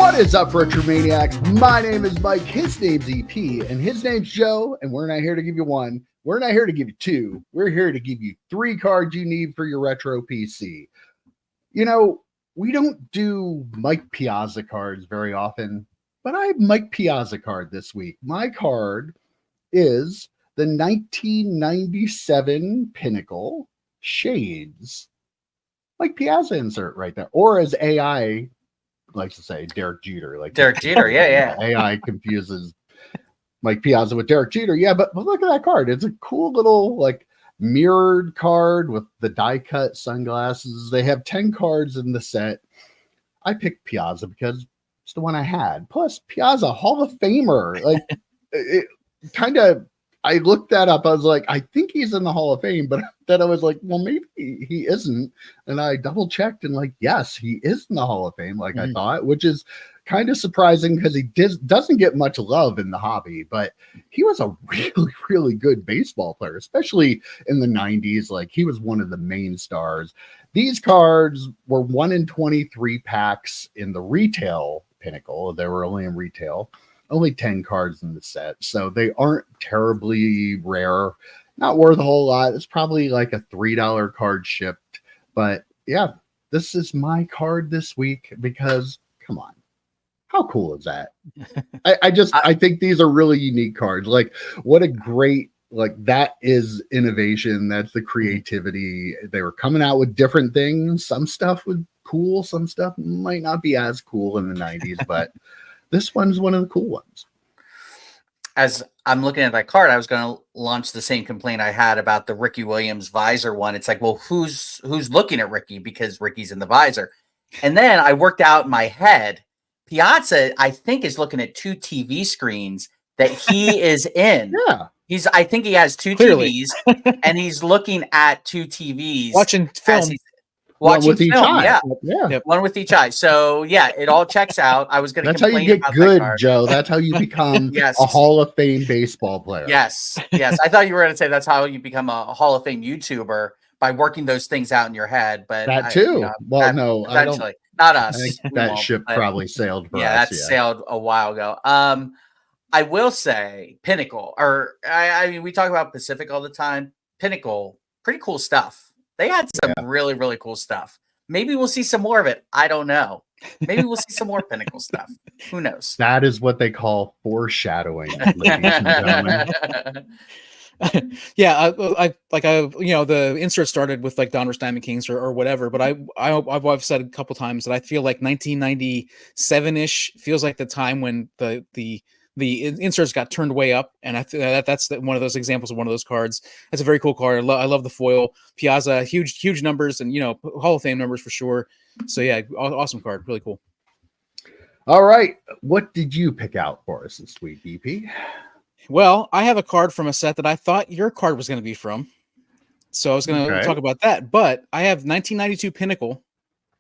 What is up, Retro Maniacs? My name is Mike, his name's EP, and his name's Joe, and we're not here to give you one. We're not here to give you two. We're here to give you 3 cards you need for your retro PC. You know, we don't do Mike Piazza cards very often, but I have Mike Piazza card this week. My card is the 1997 Pinnacle Shades Mike Piazza insert right there, or as AI likes to say, Derek Jeter. Like Derek Jeter, yeah. AI confuses Mike Piazza with Derek Jeter. Yeah, but look at that card. It's a cool little like mirrored card with the die cut sunglasses. They have 10 cards in the set. I picked Piazza because it's the one I had. Plus, Piazza, Hall of Famer. Like it kind of. I looked that up. I was like, I think he's in the Hall of Fame, but then I was like, well, maybe he isn't. And I double checked and like, yes, he is in the Hall of Fame, like I thought, which is kind of surprising because he doesn't get much love in the hobby, but he was a really, really good baseball player, especially in the 90s. Like he was one of the main stars. These cards were 1 in 23 packs in the retail Pinnacle. They were only in retail. Only 10 cards in the set, so they aren't terribly rare. Not worth a whole lot. It's probably like a $3 card shipped. But yeah, this is my card this week because, come on, how cool is that? I think these are really unique cards. Like, what a great, like, that is innovation. That's the creativity. They were coming out with different things. Some stuff was cool. Some stuff might not be as cool in the 90s, but this one's one of the cool ones. As I'm looking at that card, I was going to launch the same complaint I had about the Ricky Williams visor one. It's like, well, who's looking at Ricky because Ricky's in the visor? And then I worked out in my head, Piazza, I think, is looking at 2 TV screens that he is in. Yeah. I think he has 2 TVs and he's looking at 2 TVs. Watching film. Watching with each eye. Yeah. One with each eye. So yeah, it all checks out. I was going to. That's how you get good, Joe. That's how you become a Hall of Fame baseball player. Yes. I thought you were going to say that's how you become a Hall of Fame YouTuber by working those things out in your head. But that too. No, eventually, not us. I think that ship probably sailed for us. That sailed a while ago. I will say Pinnacle, or I mean, we talk about Pacific all the time. Pinnacle, pretty cool stuff. They had some really, really cool stuff. Maybe we'll see some more of it. I don't know. Maybe we'll see some more Pinnacle stuff. Who knows? That is what they call foreshadowing, ladies and gentlemen. The insert started with like Donruss Diamond Kings or whatever, but I've said a couple times that I feel like 1997-ish feels like the time when the inserts got turned way up, and I think that's one of those examples of one of those cards. That's a very cool card. I love the foil. Piazza, huge numbers, and Hall of Fame numbers for sure. So yeah, awesome card, really cool. All right, what did you pick out for us this week, DP? Well, I have a card from a set that I thought your card was going to be from, so I was going to talk about that. But I have 1992 Pinnacle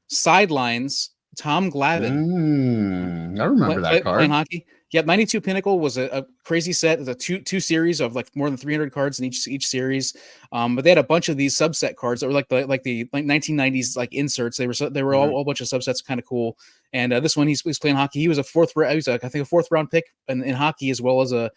Sidelines Tom Glavine. I remember that card. Playing hockey. Yeah, 92 Pinnacle was a crazy set. It's a two series of like more than 300 cards in each series. But they had a bunch of these subset cards that were like the 1990s like inserts. They were all a bunch of subsets, kind of cool. And this one he's playing hockey. He was a fourth round pick in hockey, as well as a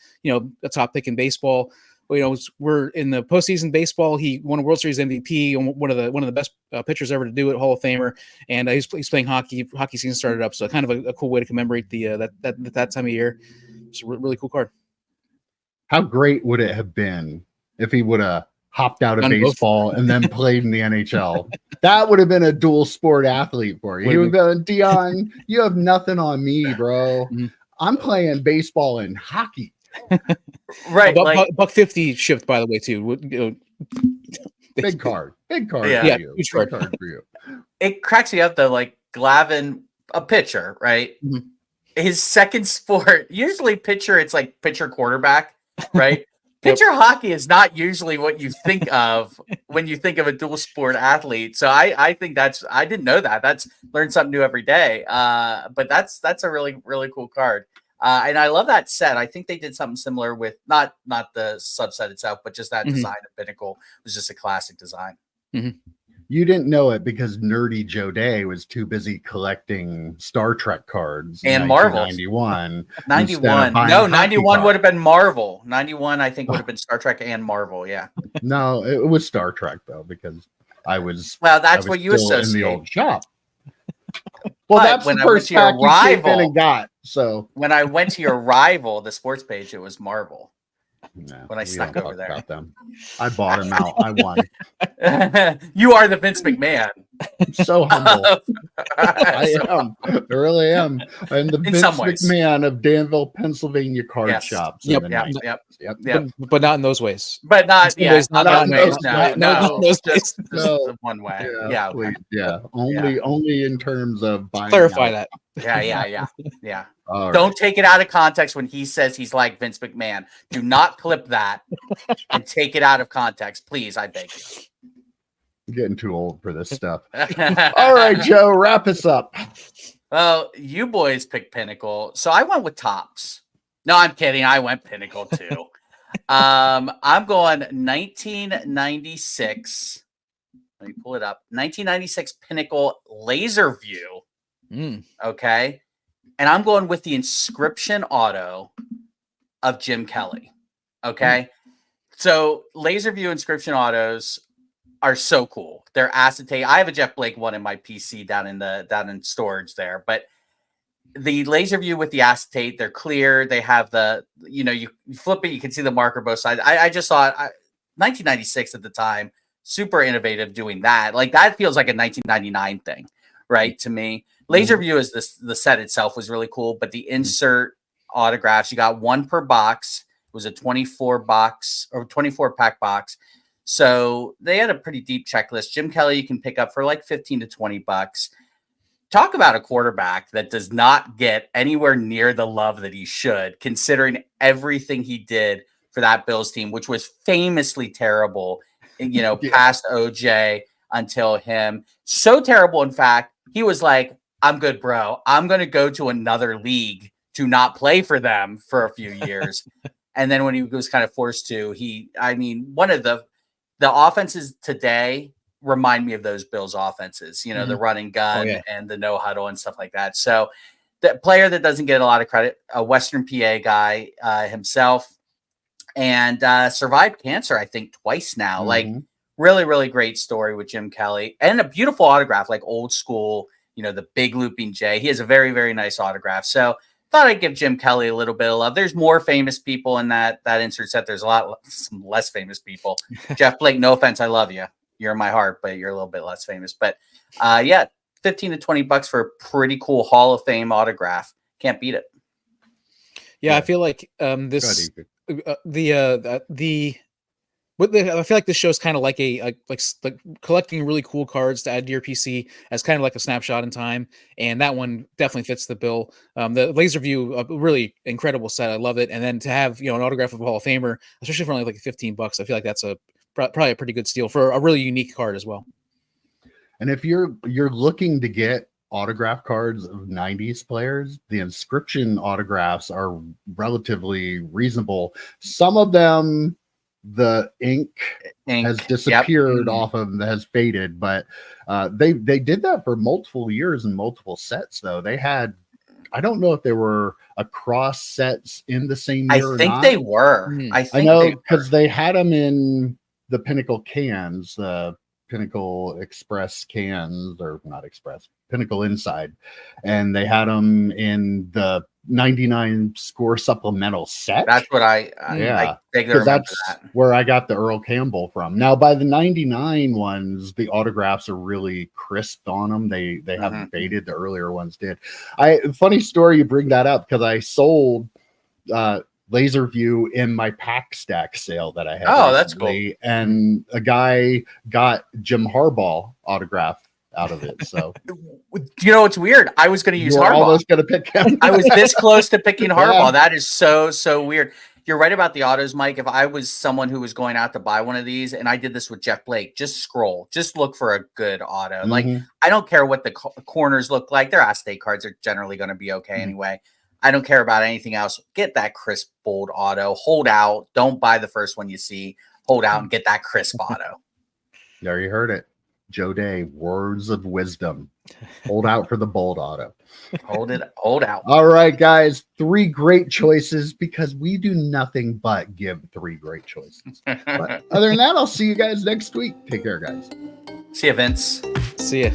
top pick in baseball. We're in the postseason baseball. He won a World Series MVP, one of the best pitchers ever to do it, Hall of Famer, and he's playing hockey. Hockey season started up, so kind of a cool way to commemorate that time of year. It's a really cool card. How great would it have been if he would have hopped out of baseball and then played in the NHL? That would have been a dual sport athlete for you. He would have been, Dion, you have nothing on me, bro. I'm playing baseball and hockey. Right, $150 shipped, by the way, too. Big card. Yeah, huge card for you. It cracks me up though. Like Glavine, a pitcher, right? Mm-hmm. His second sport, usually pitcher. It's like pitcher quarterback, right? Pitcher hockey is not usually what you think of when you think of a dual sport athlete. So I think I didn't know that. That's learn something new every day. But that's a really, really cool card. And I love that set. I think they did something similar with not the subset itself, but just that design of Pinnacle was just a classic design. Mm-hmm. You didn't know it because nerdy Joe Day was too busy collecting Star Trek cards in And Marvels. 1991. 91. buying No, hockey 91 would have cards. been Marvel. 91, I think, would have been Star Trek and Marvel. Yeah. No, it was Star Trek though, because I was Well, I that's was what you still in the associate. old shop. Well, But that's when the I went first to your pack you came in rival- and got. So When I went to your rival, the sports page, it was Marvel. no, When I we snuck don't over talk there. about them. I bought them out. I won. You are the Vince McMahon. I'm so humble. I So- am. I really am. I'm the In Vince some ways. McMahon of Danville, Pennsylvania card Yes. shops Yep, in the Yep, 90s. yep, Yep. yep. But not in those ways. But not, In some yeah, ways, not not in in ways. those No, ways. no, those just ways. No. one way. Yeah, Yeah, okay. please, yeah. Only in terms of buying. Clarify out. that. Yeah. All right. Don't take it out of context when he says he's like Vince McMahon. Do not clip that and take it out of context, please. I beg you. I'm getting too old for this stuff. All right, Joe, wrap us up. Well, you boys picked Pinnacle, so I went with Tops. No, I'm kidding. I went Pinnacle too. I'm going 1996. Let me pull it up. 1996 Pinnacle Laser View. Mm. Okay. And I'm going with the inscription auto of Jim Kelly. Okay. So Laser View inscription autos are so cool. They're acetate. I have a Jeff Blake one in my PC down in storage there, but the Laser View with the acetate, they're clear. They have the, you flip it, you can see the marker both sides. I just thought 1996 at the time, super innovative doing that. Like that feels like a 1999 thing, right? To me, Laser View is the set itself was really cool, but the insert autographs, you got one per box. It was a 24 box or 24 pack box. So they had a pretty deep checklist. Jim Kelly, you can pick up for like 15 to 20 bucks. Talk about a quarterback that does not get anywhere near the love that he should, considering everything he did for that Bills team, which was famously terrible, past OJ until him. So terrible, in fact, he was like, I'm good, bro. I'm going to go to another league to not play for them for a few years. And then when he was kind of forced to, one of the offenses today remind me of those Bills offenses, the run and gun and the no huddle and stuff like that. So the player that doesn't get a lot of credit, a Western PA guy himself, and survived cancer, I think, twice now. Mm-hmm. Like really, really great story with Jim Kelly and a beautiful autograph, like old school, the big looping J. He has a very, very nice autograph. So thought I'd give Jim Kelly a little bit of love. There's more famous people in that insert set. There's some less famous people. Jeff Blake, no offense, I love you. You're in my heart, but you're a little bit less famous. But 15 to 20 bucks for a pretty cool Hall of Fame autograph. Can't beat it. Yeah, I feel like I feel like this show's kind of like like collecting really cool cards to add to your PC as kind of like a snapshot in time, and that one definitely fits the bill. The Laser View, a really incredible set. I love it, and then to have an autograph of a Hall of Famer, especially for only like 15 bucks, I feel like that's probably a pretty good steal for a really unique card as well. And if you're looking to get autograph cards of 90s players, the inscription autographs are relatively reasonable. Some of them, the ink has disappeared off of them, has faded, but they did that for multiple years and multiple sets. Though they had, I don't know if they were across sets in the same year. I think they were. I know because they had them in the Pinnacle cans, the Pinnacle Express cans, or not Express, Pinnacle Inside, and they had them in the 99 score supplemental set. That's what I because that's where I got the Earl Campbell from. Now, by the 99 ones, the autographs are really crisp on them. They haven't faded. The earlier ones did. Funny story you bring that up, because I sold Laser View in my pack stack sale that I had. Oh, that's cool. And a guy got Jim Harbaugh autograph out of it. So you know what's weird? I was going to use Harbaugh. Almost going to pick him. I was this close to picking Harbaugh. That is so weird. You're right about the autos, Mike. If I was someone who was going out to buy one of these, and I did this with Jeff Blake, just scroll, just look for a good auto. Like, I don't care what the corners look like. Their acetate cards are generally going to be okay anyway. I don't care about anything else. Get that crisp, bold auto. Hold out. Don't buy the first one you see. Hold out and get that crisp auto. There you heard it. Joe Day, words of wisdom. Hold out for the bold auto. Hold out. All right, guys, 3 great choices because we do nothing but give 3 great choices. But other than that, I'll see you guys next week. Take care, guys. See ya, Vince. See ya.